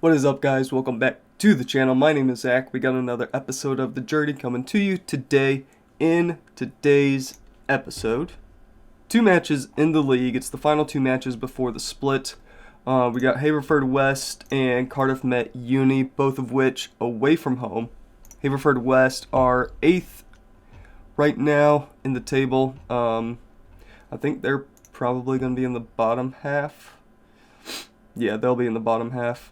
What is up, guys? Welcome back to the channel. My name is Zach. We got another episode of The Journey coming to you today. In today's episode, 2 matches in the league. It's the final 2 matches before the split. We got Haverford West and Cardiff Met Uni, both of which away from home. Haverford West are 8th right now in the table. I think they're probably going to be in the bottom half. Yeah, they'll be in the bottom half.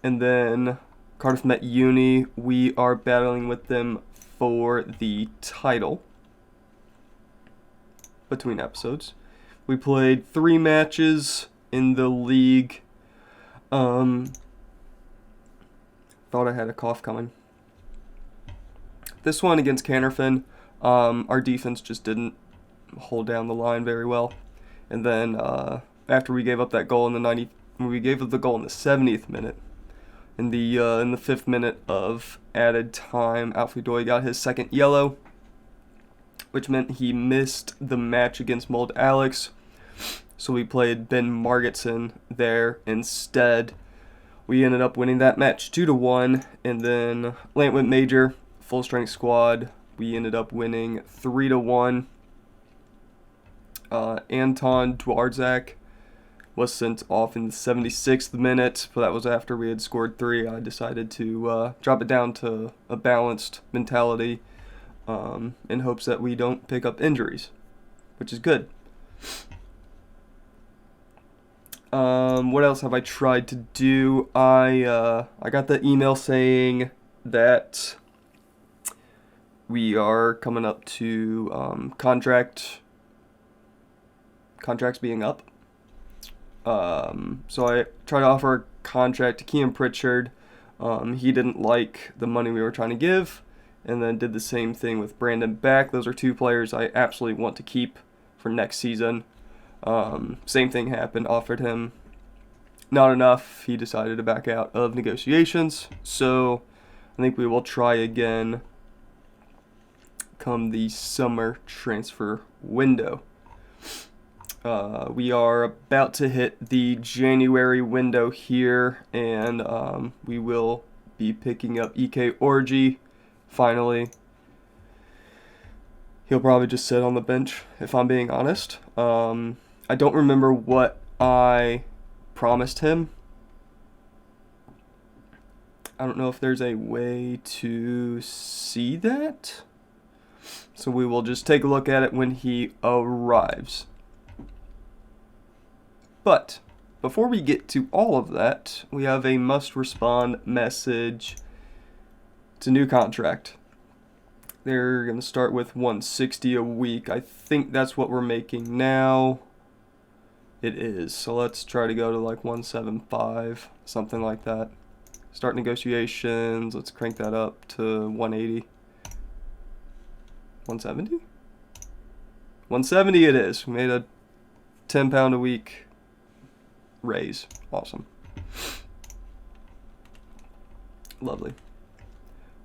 And then Cardiff Met Uni, we are battling with them for the title between episodes. We played 3 matches in the league. Thought I had a cough coming. This one against Canterfin, our defense just didn't hold down the line very well. And then after we gave up that goal in the we gave up the goal in the 70th minute. In the 5th minute of added time, Alfie Doy got his second yellow, which meant he missed the match against Mold Alex. So we played Ben Margetson there instead. We ended up winning that match 2-1, and then Lantwit Major, full strength squad, we ended up winning 3-1. Anton Dwarzak was sent off in the 76th minute, but that was after we had scored 3. I decided to drop it down to a balanced mentality in hopes that we don't pick up injuries, which is good. What else have I tried to do? I got the email saying that we are coming up to contracts being up. So I tried to offer a contract to Kean Pritchard. He didn't like the money we were trying to give, and then did the same thing with Brandon Beck. Those are 2 players I absolutely want to keep for next season. Same thing happened, offered him not enough. He decided to back out of negotiations. So I think we will try again come the summer transfer window. We are about to hit the January window here, and we will be picking up EK Orgy finally. He'll probably just sit on the bench, if I'm being honest. I don't remember what I promised him. I don't know if there's a way to see that. So we will just take a look at it when he arrives. But before we get to all of that, we have a must-respond message. It's a new contract. They're going to start with $160 a week. I think that's what we're making now. It is. So let's try to go to like 175, something like that. Start negotiations. Let's crank that up to 180. 170? 170 it is. We made a £10 a week raise. Awesome. Lovely.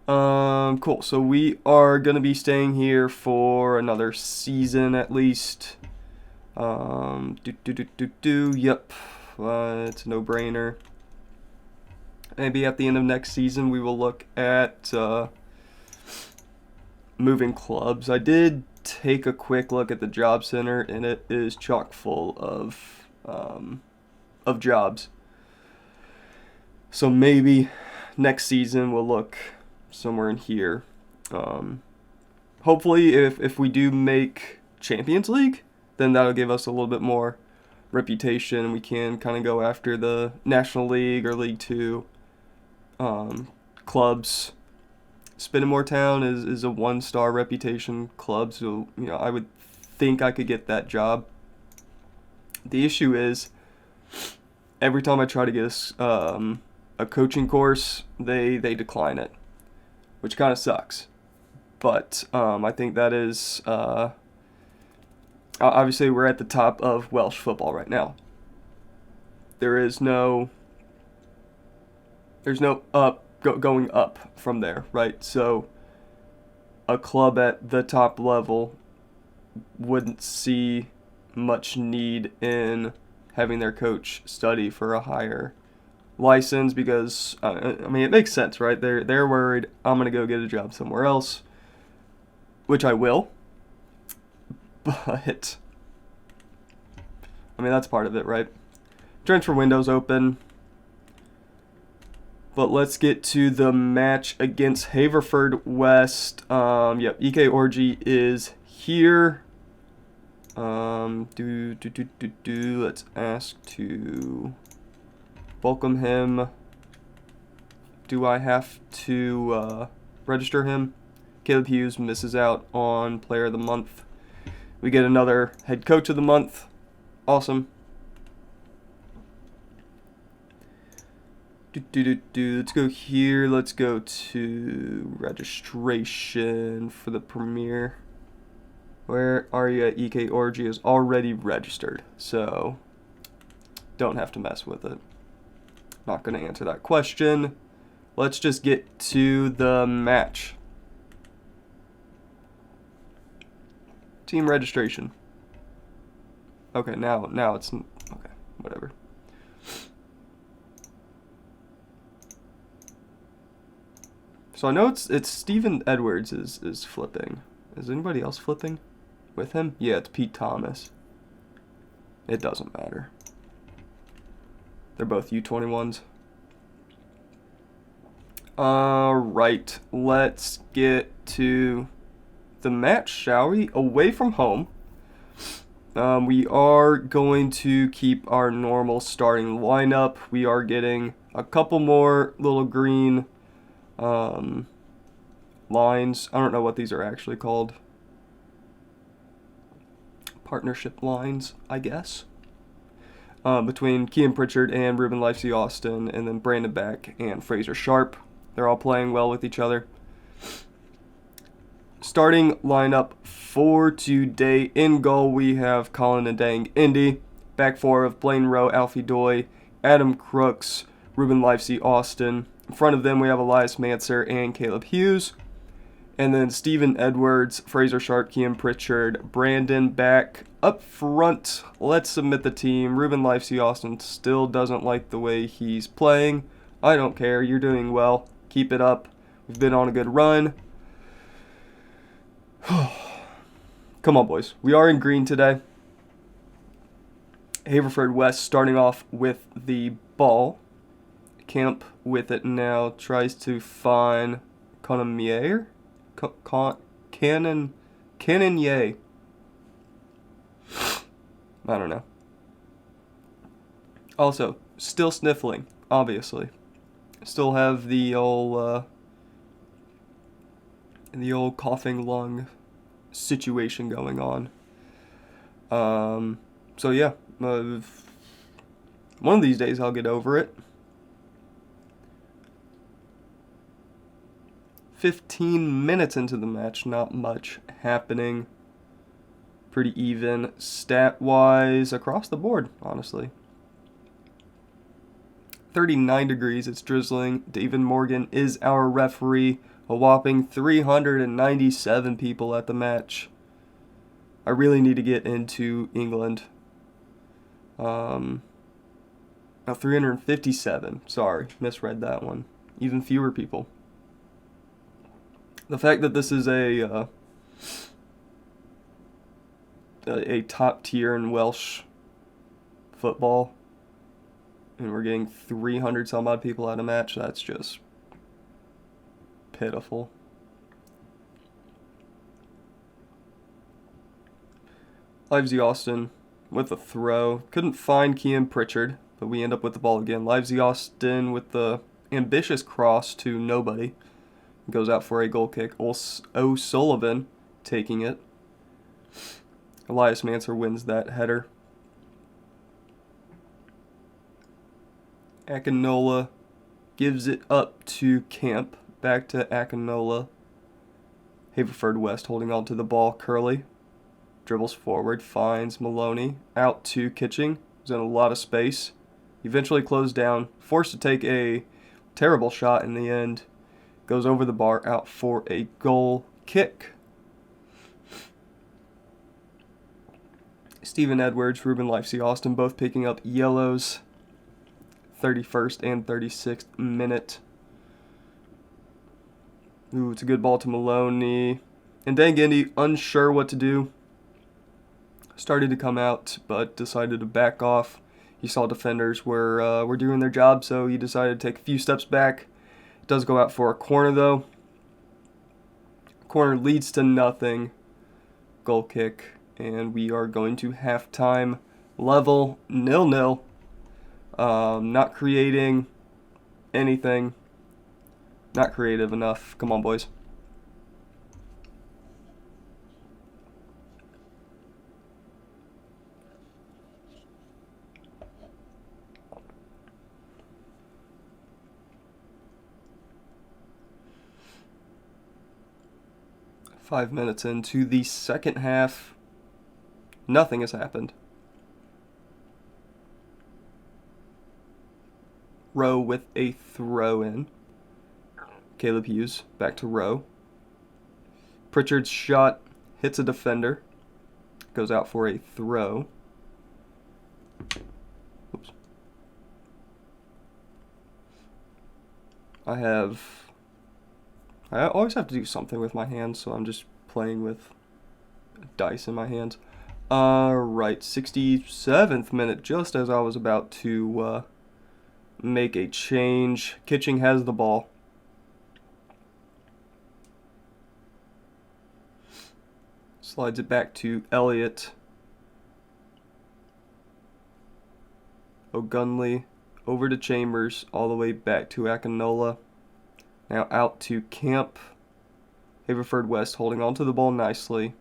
Cool. So we are gonna be staying here for another season at least. Yep. It's a no-brainer. Maybe at the end of next season we will look at moving clubs. I did take a quick look at the job center, and it is chock full of jobs. So maybe next season we'll look somewhere in here. Hopefully if we do make Champions League, then that'll give us a little bit more reputation. We can kind of go after the National League or League 2 clubs. Spinnamore Town is a 1-star reputation club, so I would think I could get that job. The issue is, every time I try to get a coaching course, they decline it, which kind of sucks. But I think that is obviously we're at the top of Welsh football right now. There's no going up from there, right? So a club at the top level wouldn't see much need in having their coach study for a higher license because, I mean, it makes sense, right? They're worried I'm going to go get a job somewhere else, which I will. But, I mean, that's part of it, right? Transfer window's open. But let's get to the match against Haverford West. Yep, EK Orgy is here. Let's ask to welcome him. Do I have to register him? Caleb Hughes misses out on Player of the Month. We get another Head Coach of the Month. Awesome. Let's go here. Let's go to registration for the premiere. Where are you at? EK Orgy is already registered, so don't have to mess with it. Not going to answer that question. Let's just get to the match. Team registration. Okay, now it's okay. Whatever. So I know it's Stephen Edwards is flipping. Is anybody else flipping with him? Yeah, it's Pete Thomas. It doesn't matter. They're both U21s. Alright, let's get to the match, shall we? Away from home. We are going to keep our normal starting lineup. We are getting a couple more little green lines. I don't know what these are actually called. Partnership lines, I guess. Between Kean Pritchard and Ruben Lifesey Austin, and then Brandon Beck and Fraser Sharp. They're all playing well with each other. Starting lineup for today. In goal, we have Colin Ndang Indy. Back four of Blaine Rowe, Alfie Doy, Adam Crooks, Ruben Lifesey Austin. In front of them, we have Elias Manser and Caleb Hughes. And then Stephen Edwards, Fraser Sharp, Kean Pritchard, Brandon Beck. Up front, let's submit the team. Ruben Lifesey Austin still doesn't like the way he's playing. I don't care. You're doing well. Keep it up. We've been on a good run. Come on, boys. We are in green today. Haverford West starting off with the ball. Camp with it now. Tries to find Canonier? Canonier. I don't know. Also, still sniffling, obviously. Still have the old coughing lung situation going on. So yeah, one of these days I'll get over it. 15 minutes into the match, not much happening. Pretty even stat-wise across the board, honestly. 39 degrees, it's drizzling. David Morgan is our referee. A whopping 397 people at the match. I really need to get into England. 357. Sorry, misread that one. Even fewer people. The fact that this is a top tier in Welsh football, and we're getting 300 some odd people at a match, that's just pitiful. Livesey Austin with a throw. Couldn't find Kean Pritchard, but we end up with the ball again. Livesey Austin with the ambitious cross to nobody. Goes out for a goal kick. O'Sullivan taking it. Elias Manser wins that header. Akinola gives it up to Camp. Back to Akinola. Haverford West holding on to the ball. Curley dribbles forward, finds Maloney. Out to Kitching. He's in a lot of space. Eventually closed down. Forced to take a terrible shot in the end. Goes over the bar, out for a goal kick. Stephen Edwards, Ruben Lifesey Austin both picking up yellows. 31st and 36th minute. Ooh, it's a good ball to Maloney. And Dangindy, unsure what to do. Started to come out, but decided to back off. He saw defenders were doing their job, so he decided to take a few steps back. It does go out for a corner, though. Corner leads to nothing. Goal kick, and we are going to halftime. Level 0-0. Not creating anything. Not creative enough. Come on, boys. Five minutes into the second half. Nothing has happened. Rowe with a throw in. Caleb Hughes back to Rowe. Pritchard's shot hits a defender. Goes out for a throw. Oops. I always have to do something with my hands, so I'm just playing with dice in my hands. Right, 67th minute, just as I was about to make a change. Kitching has the ball. Slides it back to Elliott. O'Gunley over to Chambers, all the way back to Akinola. Now out to Camp. Haverford West holding on to the ball nicely.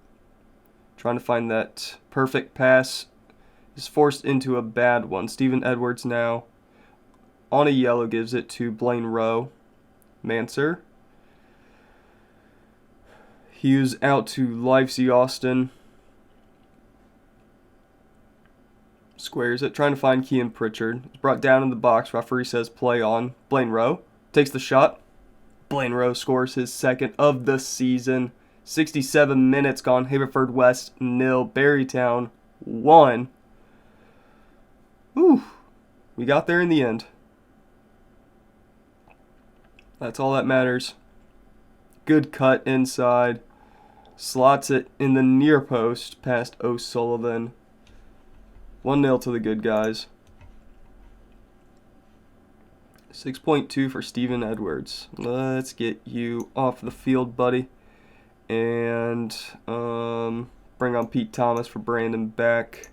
Trying to find that perfect pass. Is forced into a bad one. Stephen Edwards now on a yellow gives it to Blaine Rowe. Manser. Hughes out to Livesey Austin. Squares it. Trying to find Kean Pritchard. It's brought down in the box. Referee says play on. Blaine Rowe takes the shot. Blaine Rowe scores his second of the season. 67 minutes gone. Haverford West 0. Barrytown 1. Whew. We got there in the end. That's all that matters. Good cut inside. Slots it in the near post past O'Sullivan. 1-0 to the good guys. 6.2 for Stephen Edwards. Let's get you off the field, buddy. And bring on Pete Thomas for Brandon Beck.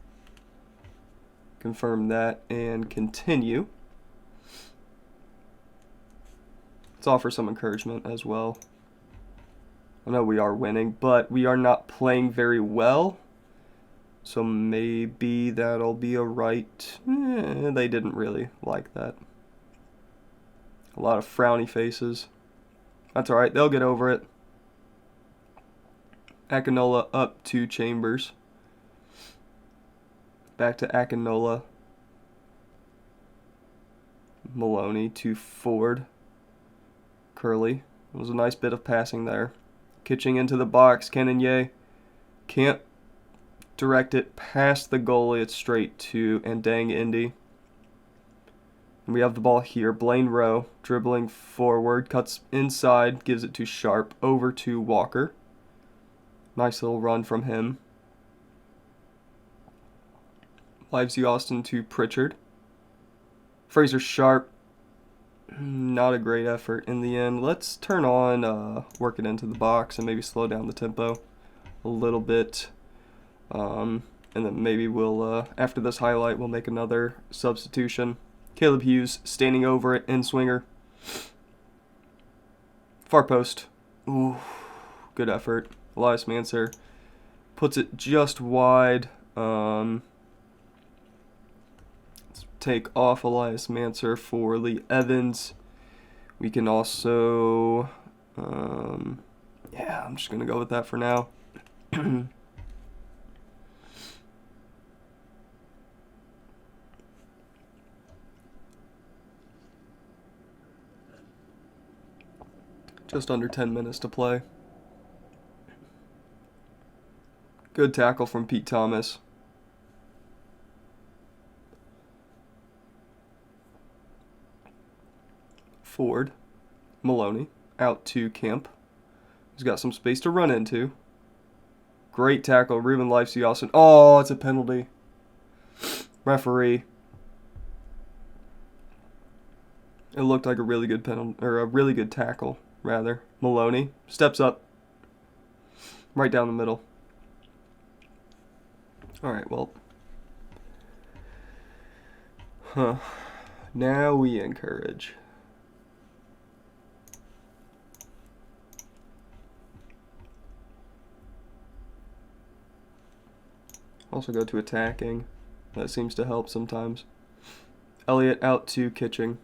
Confirm that and continue. Let's offer some encouragement as well. I know we are winning, but we are not playing very well. So maybe that'll be a right. They didn't really like that. A lot of frowny faces. That's alright, they'll get over it. Akinola up to Chambers. Back to Akinola. Maloney to Ford. Curley. It was a nice bit of passing there. Kitching into the box. Cannonier can't direct it past the goalie. It's straight to Dangindy. And we have the ball here. Blaine Rowe dribbling forward. Cuts inside. Gives it to Sharp. Over to Walker. Nice little run from him. Livesey Austin to Pritchard. Fraser Sharp. Not a great effort in the end. Let's turn on work it into the box and maybe slow down the tempo a little bit. And then maybe we'll, after this highlight, we'll make another substitution. Caleb Hughes standing over it in swinger. Far post. Ooh, good effort. Elias Manser puts it just wide. Let's take off Elias Manser for Lee Evans. We can also, yeah, I'm just going to go with that for now. Just under 10 minutes to play. Good tackle from Pete Thomas. Ford. Maloney out to Kemp. He's got some space to run into. Great tackle. Ruben Lifesey-Austin. Oh, it's a penalty. Referee. It looked like a really good penalty, or a really good tackle, rather. Maloney steps up. Right down the middle. Alright, well. Now we encourage. Also go to attacking. That seems to help sometimes. Elliott out to Kitching.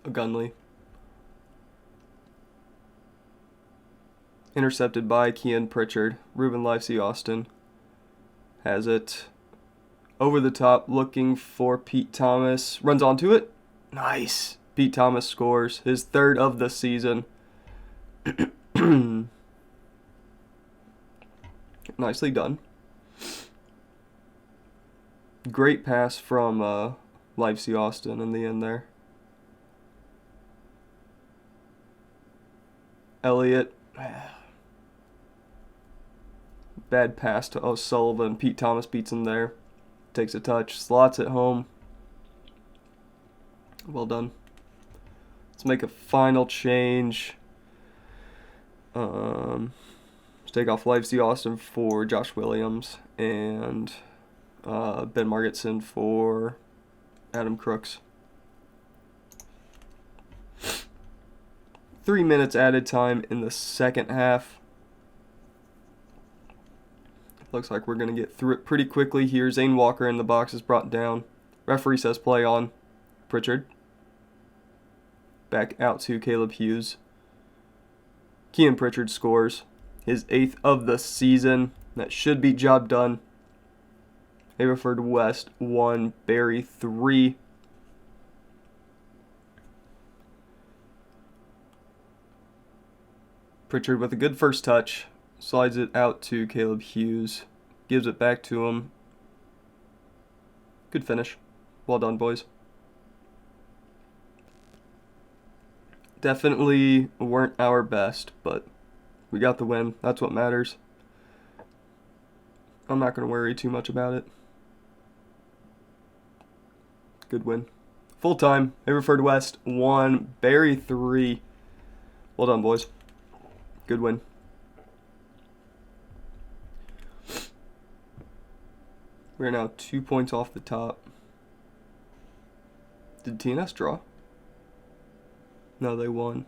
Gunley. Intercepted by Kean Pritchard. Ruben Lifesey-Austin has it. Over the top, looking for Pete Thomas. Runs onto it. Nice. Pete Thomas scores his 3rd of the season. Nicely done. Great pass from Lifesey-Austin in the end there. Elliott. Bad pass to O'Sullivan. Pete Thomas beats him there. Takes a touch. Slots it home. Well done. Let's make a final change. Let's take off Lifesey-Austin for Josh Williams. And Ben Margetson for Adam Crooks. 3 minutes added time in the second half. Looks like we're going to get through it pretty quickly here. Zane Walker in the box is brought down. Referee says play on. Pritchard. Back out to Caleb Hughes. Kean Pritchard scores his 8th of the season. That should be job done. Haverford West 1, Barry 3. Pritchard with a good first touch. Slides it out to Caleb Hughes. Gives it back to him. Good finish. Well done, boys. Definitely weren't our best, but we got the win. That's what matters. I'm not going to worry too much about it. Good win. Full time. Haverford West 1, Barry 3. Well done, boys. Good win. We're now 2 points off the top. Did TNS draw? No, they won.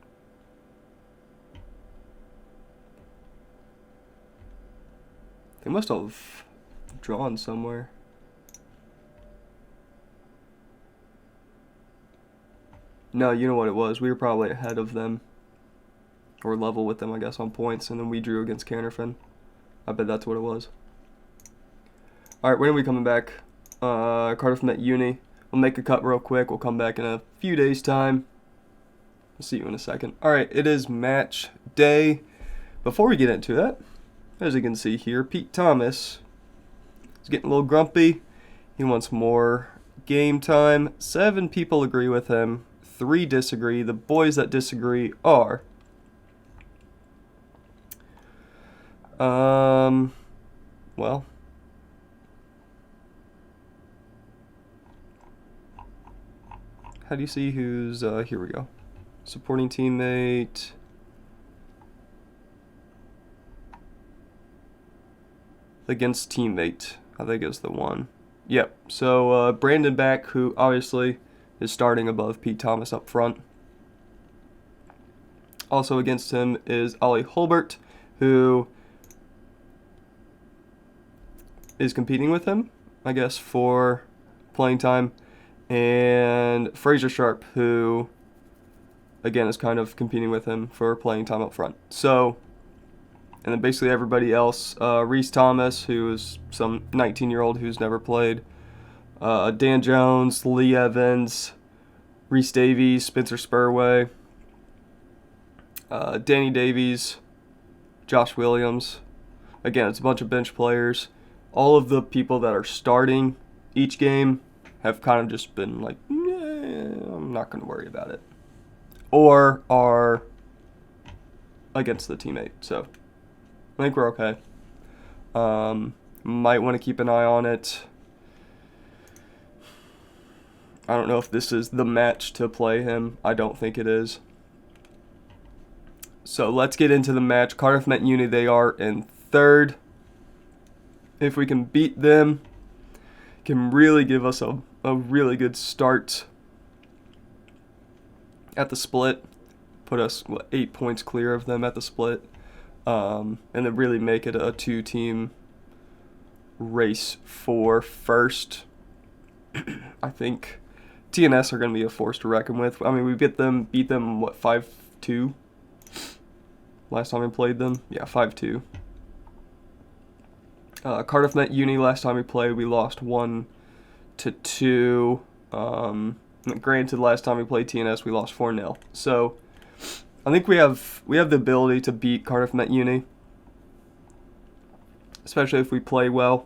They must have drawn somewhere. No, you know what it was. We were probably ahead of them. Or level with them, I guess, on points. And then we drew against Canterfin. I bet that's what it was. Alright, when are we coming back? Cardiff met Uni. We'll make a cut real quick. We'll come back in a few days' time. I'll see you in a second. Alright, it is match day. Before we get into that, as you can see here, Pete Thomas is getting a little grumpy. He wants more game time. 7 people agree with him. 3 disagree. The boys that disagree are... well... how do you see who's... here we go. Supporting teammate... against teammate, I think is the one. Yep, so Brandon Back, who obviously is starting above Pete Thomas up front. Also against him is Ollie Holbert, who is competing with him, I guess, for playing time. And Fraser Sharp, who, again, is kind of competing with him for playing time up front. So... and then basically everybody else, Reese Thomas, who is some 19-year-old who's never played, Dan Jones, Lee Evans, Reese Davies, Spencer Spurway, Danny Davies, Josh Williams. Again, it's a bunch of bench players. All of the people that are starting each game have kind of just been like, I'm not going to worry about it. Or are against the teammate. So I think we're okay. Might want to keep an eye on it. I don't know if this is the match to play him. I don't think it is. So let's get into the match. Cardiff Met Uni, they are in third. If we can beat them, can really give us a really good start at the split. Put us 8 points clear of them at the split. And then really make it a 2-team race for first. I think TNS are going to be a force to reckon with. I mean, we beat them, what, 5-2? Last time we played them? Yeah, 5-2. Cardiff Met Uni, last time we played, we lost 1-2. Granted, last time we played TNS, we lost 4-0. So I think we have the ability to beat Cardiff Met Uni, especially if we play well.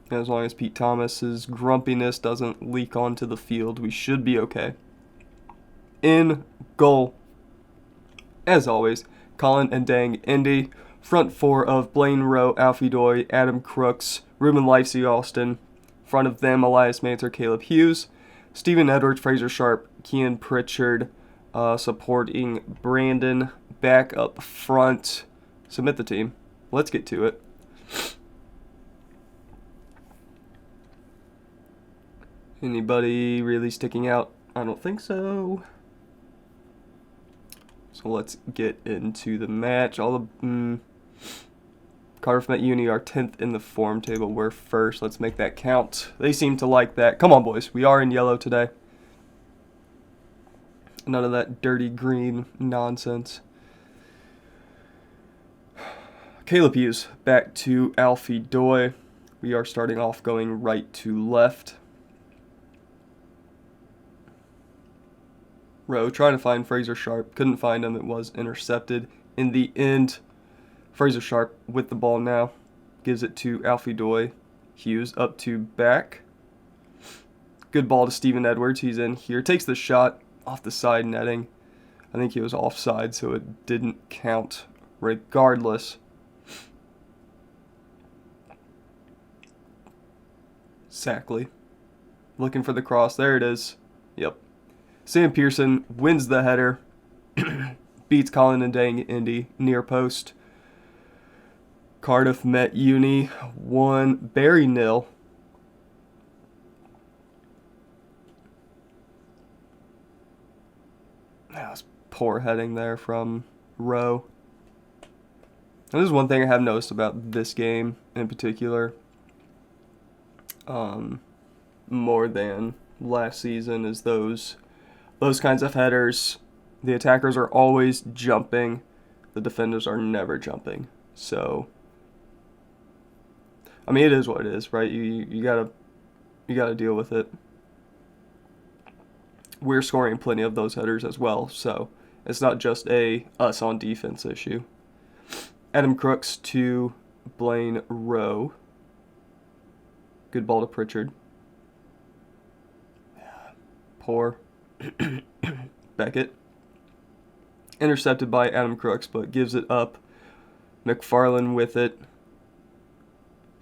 As long as Pete Thomas's grumpiness doesn't leak onto the field, we should be okay. In goal, as always, Colin and Dang Indy. Front four of Blaine Rowe, Alfie Doy, Adam Crooks, Ruben Lifesey Austin. Front of them, Elias Manter, Caleb Hughes, Stephen Edwards, Fraser Sharp, Kean Pritchard, supporting Brandon. Back up front. Submit the team. Let's get to it. Anybody really sticking out? I don't think so. So let's get into the match. Cardiff Met Uni are 10th in the form table. We're first. Let's make that count. They seem to like that. Come on, boys. We are in yellow today. None of that dirty green nonsense. Caleb Hughes back to Alfie Doy. We are starting off going right to left. Rowe trying to find Fraser Sharp. Couldn't find him. It was intercepted. In the end, Fraser Sharp with the ball now. Gives it to Alfie Doy. Hughes up to back. Good ball to Stephen Edwards. He's in here. Takes the shot off the side netting. I think he was offside, so it didn't count regardless. Sackley. Looking for the cross. There it is. Yep. Sam Pearson wins the header. Beats Colin and Dang Indy near post. Cardiff Met Uni 1, Barry 0. That was poor heading there from Rowe. And this is one thing I have noticed about this game in particular, more than last season, is those kinds of headers. The attackers are always jumping. The defenders are never jumping. So, I mean, it is what it is, right? You gotta deal with it. We're scoring plenty of those headers as well, so it's not just a us on defense issue. Adam Crooks to Blaine Rowe. Good ball to Pritchard. Poor. Beckett. Intercepted by Adam Crooks, but gives it up. McFarlane with it.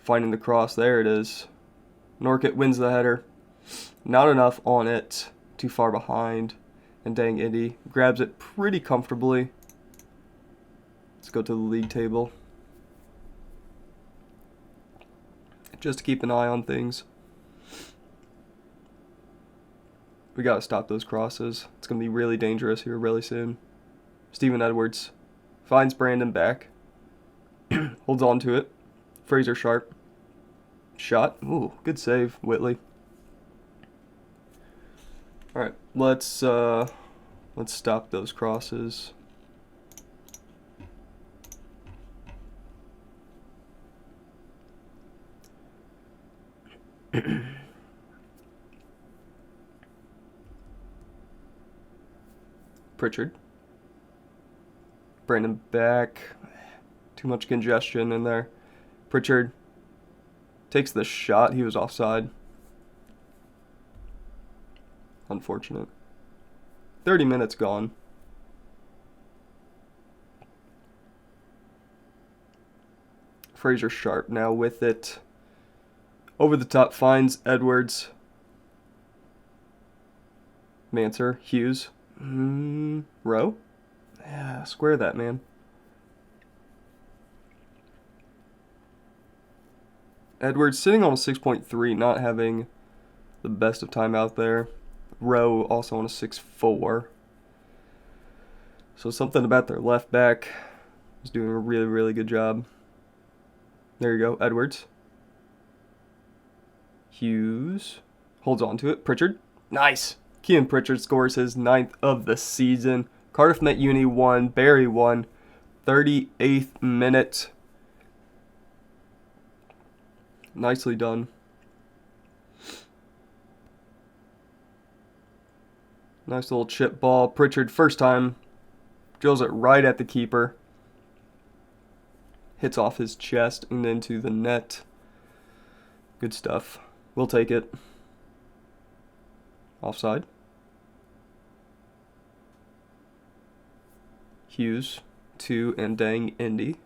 Finding the cross. There it is. Norkett wins the header. Not enough on it. Too far behind. And Dang Indy grabs it pretty comfortably. Let's go to the league table. Just to keep an eye on things. We got to stop those crosses. It's going to be really dangerous here really soon. Stephen Edwards finds Brandon back. Holds on to it. Fraser Sharp. Shot. Ooh, good save, Whitley. All right, let's stop those crosses. Pritchard. Brandon back. Too much congestion in there. Pritchard takes the shot. He was offside. Unfortunate. 30 minutes gone. Fraser Sharp now with it. Over the top finds Edwards. Manser, Hughes. Rowe? Yeah, square that, man. Edwards sitting on a 6.3, not having the best of time out there. Rowe also on a 6.4. So something about their left back is doing a really, really good job. There you go, Edwards. Hughes holds on to it. Pritchard. Nice. Kean Pritchard scores his 9th of the season. Cardiff Met Uni 1, Barry 1. 38th minute. Nicely done. Nice little chip ball. Pritchard, first time, drills it right at the keeper. Hits off his chest and into the net. Good stuff. We'll take it. Offside. Hughes to Ndang Indy.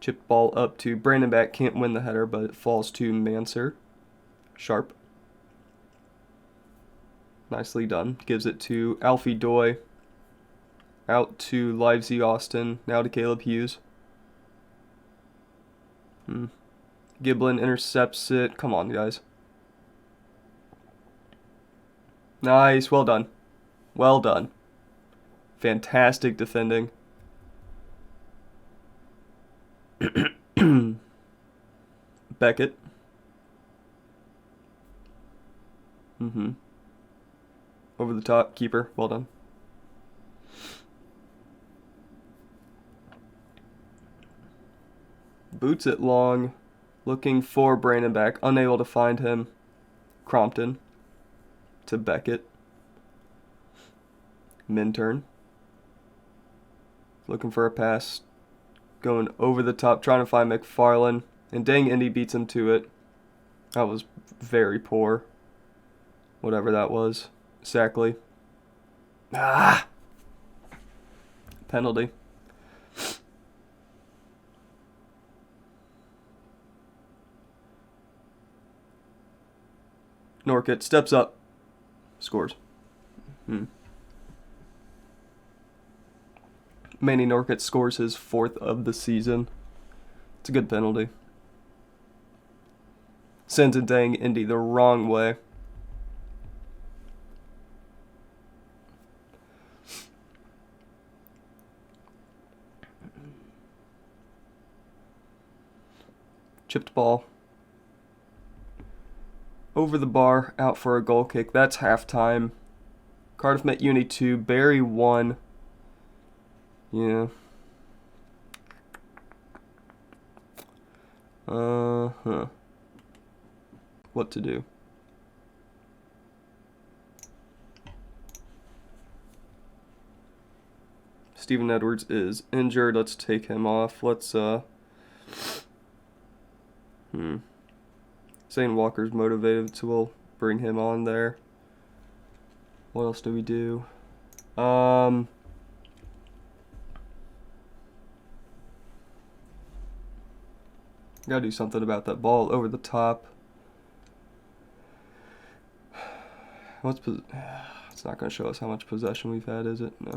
Chip ball up to Brandon Back. Can't win the header, but it falls to Manser. Sharp. Nicely done. Gives it to Alfie Doy. Out to Livesey Austin. Now to Caleb Hughes. Giblin intercepts it. Come on, guys. Nice. Well done. Well done. Fantastic defending. Beckett. Over the top. Keeper. Well done. Boots it long. Looking for Brandon Back. Unable to find him. Crompton. To Beckett. Minturn. Looking for a pass. Going over the top. Trying to find McFarlane. And dang, Indy beats him to it. That was very poor. Whatever that was. Exactly. Penalty. Norkett steps up. Scores. Manny Norkett scores his 4th of the season. It's a good penalty. Sends a dang Indy the wrong way. Chipped ball. Over the bar, out for a goal kick. That's halftime. Cardiff Met Uni 2, Barry 1. Yeah. What to do? Stephen Edwards is injured. Let's take him off. Let's Zane Walker's motivated, so we'll bring him on there. What else do we do? Gotta do something about that ball over the top. It's not gonna show us how much possession we've had, is it? No.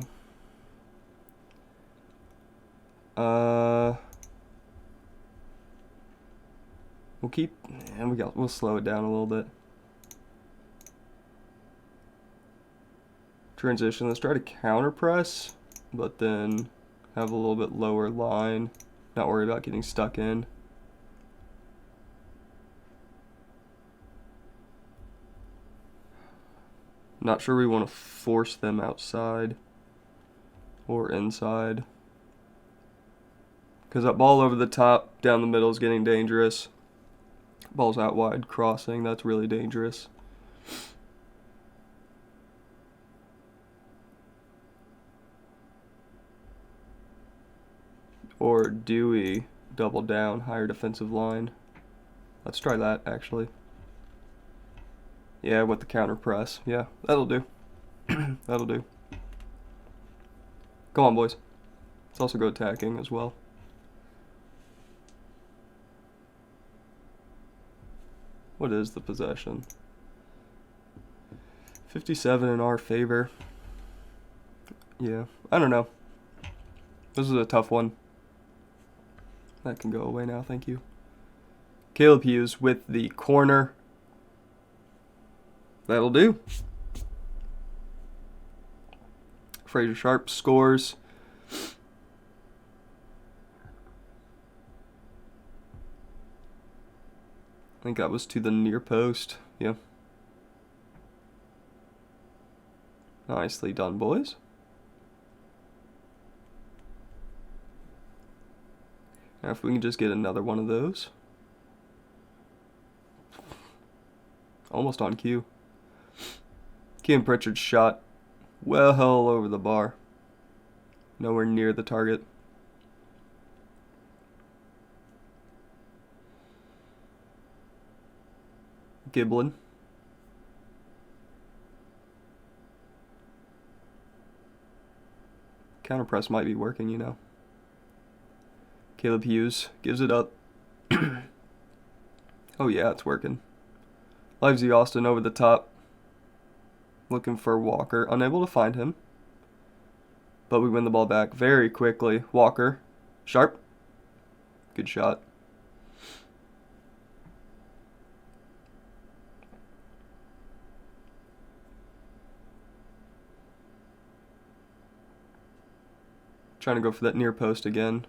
We'll slow it down a little bit. Transition. Let's try to counter press, but then have a little bit lower line. Not worry about getting stuck in. Not sure we want to force them outside or inside. Because that ball over the top, down the middle is getting dangerous. Ball's out wide, crossing, that's really dangerous. Or do we double down, higher defensive line? Let's try that, actually. Yeah, with the counter press. Yeah, that'll do. That'll do. Come on, boys. Let's also go attacking as well. What is the possession? 57 in our favor. Yeah, I don't know. This is a tough one. That can go away now, thank you. Caleb Hughes with the corner. That'll do. Fraser Sharp scores. I think that was to the near post. Yeah. Nicely done, boys. Now if we can just get another one of those. Almost on cue. Kim Pritchard's shot well over the bar. Nowhere near the target. Giblin. Counter press might be working, you know. Caleb Hughes gives it up. Oh yeah, it's working. Livesey Austin over the top. Looking for Walker. Unable to find him. But we win the ball back very quickly. Walker. Sharp. Good shot. Trying to go for that near post again.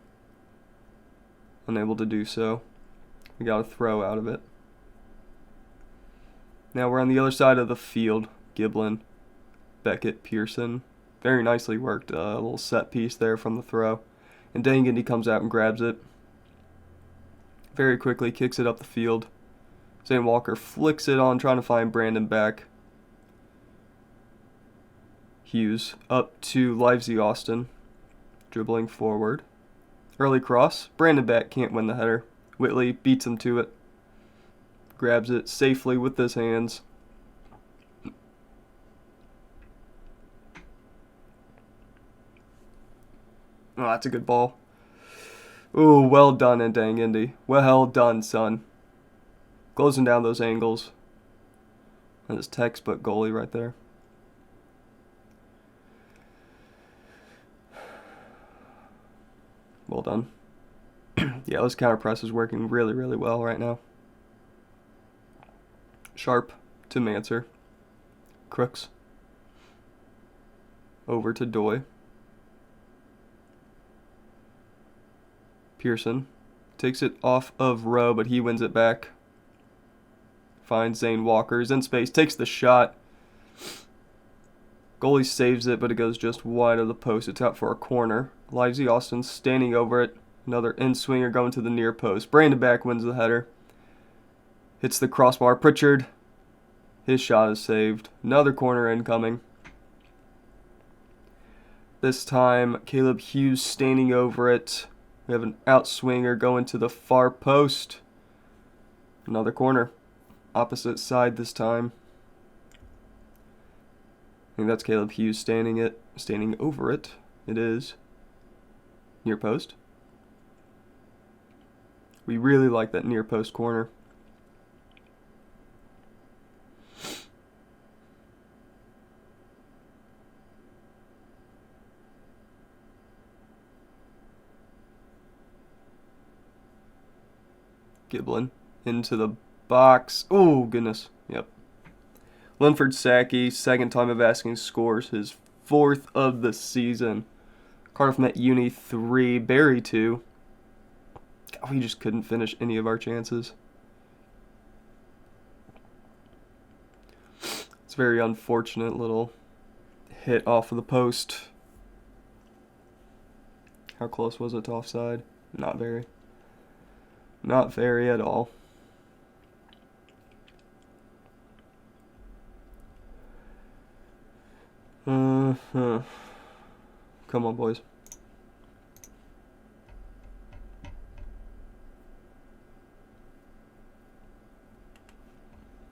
Unable to do so. We got a throw out of it. Now we're on the other side of the field. Giblin, Beckett, Pearson. Very nicely worked. A little set piece there from the throw. And Dangandy comes out and grabs it. Very quickly kicks it up the field. Zane Walker flicks it on, trying to find Brandon back. Hughes up to Livesey Austin. Dribbling forward. Early cross. Brandon back can't win the header. Whitley beats him to it. Grabs it safely with his hands. Oh, that's a good ball. Ooh, well done, Dangandy. Well done, son. Closing down those angles. That is textbook goalie right there. Well done. Yeah, this counter press is working really, really well right now. Sharp to Manser. Crooks. Over to Doy. Pearson takes it off of Rowe, but he wins it back. Finds Zane Walker. He's in space. Takes the shot. Goalie saves it, but it goes just wide of the post. It's out for a corner. Livesey Austin standing over it. Another in-swinger going to the near post. Brandon back wins the header. Hits the crossbar. Pritchard. His shot is saved. Another corner incoming. This time, Caleb Hughes standing over it. We have an outswinger going to the far post. Another corner. Opposite side this time. I think that's Caleb Hughes standing over it. It is. Near post. We really like that near post corner. Giblin into the box. Oh, goodness. Yep. Linford Sackey, second time of asking, scores his 4th of the season. Cardiff Met Uni 3, Barry 2. God, we just couldn't finish any of our chances. It's a very unfortunate little hit off of the post. How close was it to offside? Not very. Not very at all. Come on, boys.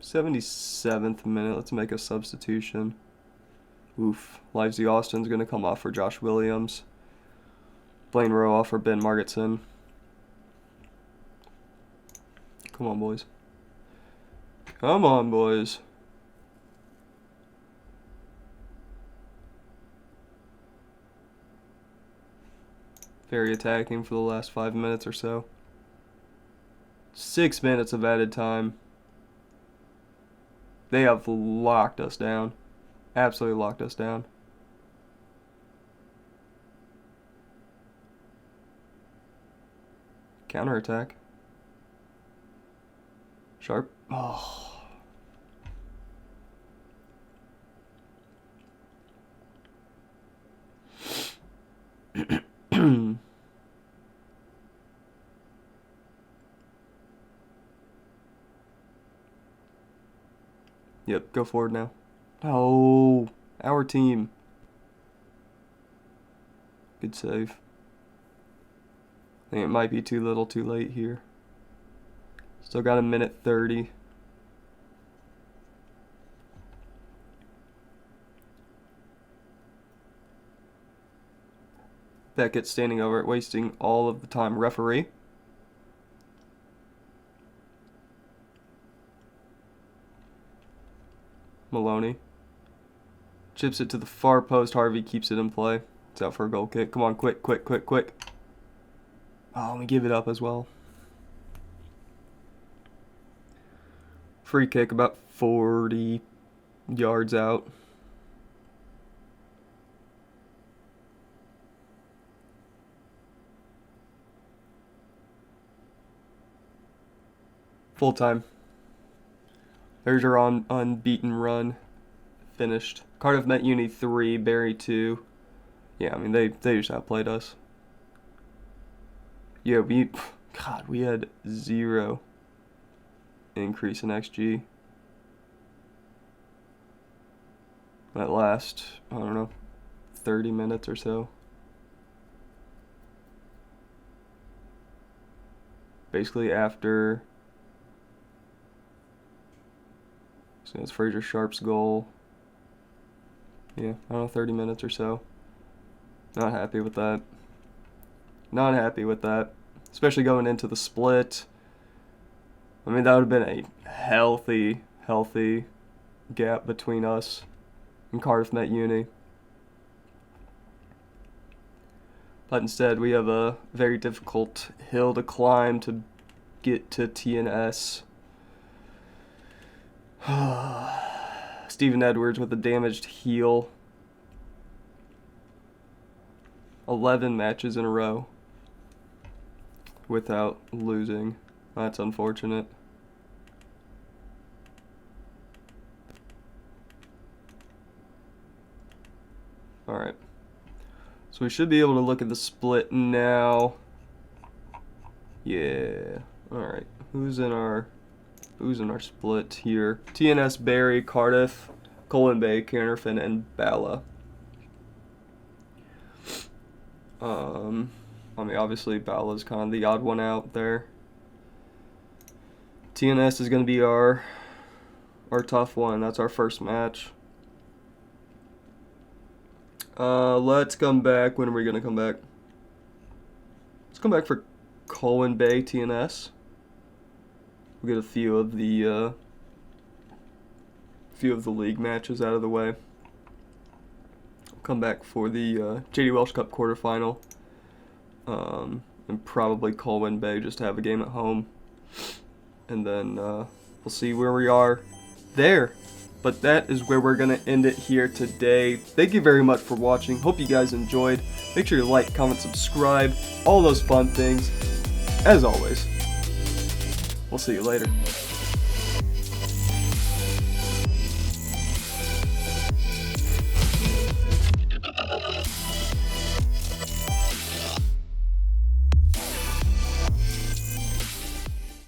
77th minute. Let's make a substitution. Oof. Livesey Austin's going to come off for Josh Williams. Blaine Rowe off for Ben Margetson. Come on, boys. Come on, boys. Very attacking for the last 5 minutes or so. 6 minutes of added time. They have locked us down. Absolutely locked us down. Counterattack. Sharp. Oh. Yep, go forward now. Oh, our team. Good save. I think it might be too little too late here. Still got a minute 30. Beckett standing over it, wasting all of the time. Referee. Maloney. Chips it to the far post. Harvey keeps it in play. It's out for a goal kick. Come on, quick, quick, quick, quick. Oh, we give it up as well. Free kick about 40 yards out. Full time. There's your unbeaten run. Finished. Cardiff Met Uni 3, Barry 2. Yeah, I mean, they just outplayed us. Yeah, we had 0 increase in XG. That last, I don't know, 30 minutes or so. Basically after, so it's Fraser Sharp's goal. Yeah, I don't know, 30 minutes or so. Not happy with that. Not happy with that. Especially going into the split. I mean, that would have been a healthy gap between us and Cardiff Met Uni. But instead, we have a very difficult hill to climb to get to TNS. Stephen Edwards with a damaged heel. 11 matches in a row without losing. That's unfortunate. Alright. So we should be able to look at the split now. Yeah. Alright. Who's in our split here? TNS, Barry, Cardiff, Colwyn Bay, Caernarfon, and Bala. I mean, obviously Bala's kind of the odd one out there. TNS is going to be our tough one. That's our first match. Let's come back. When are we going to come back? Let's come back for Colwyn Bay TNS. We'll get a few of the league matches out of the way. Come back for the JD Welsh Cup quarterfinal. And probably Colwyn Bay just to have a game at home. And then we'll see where we are there. But that is where we're going to end it here today. Thank you very much for watching. Hope you guys enjoyed. Make sure you like, comment, subscribe. All those fun things. As always, we'll see you later.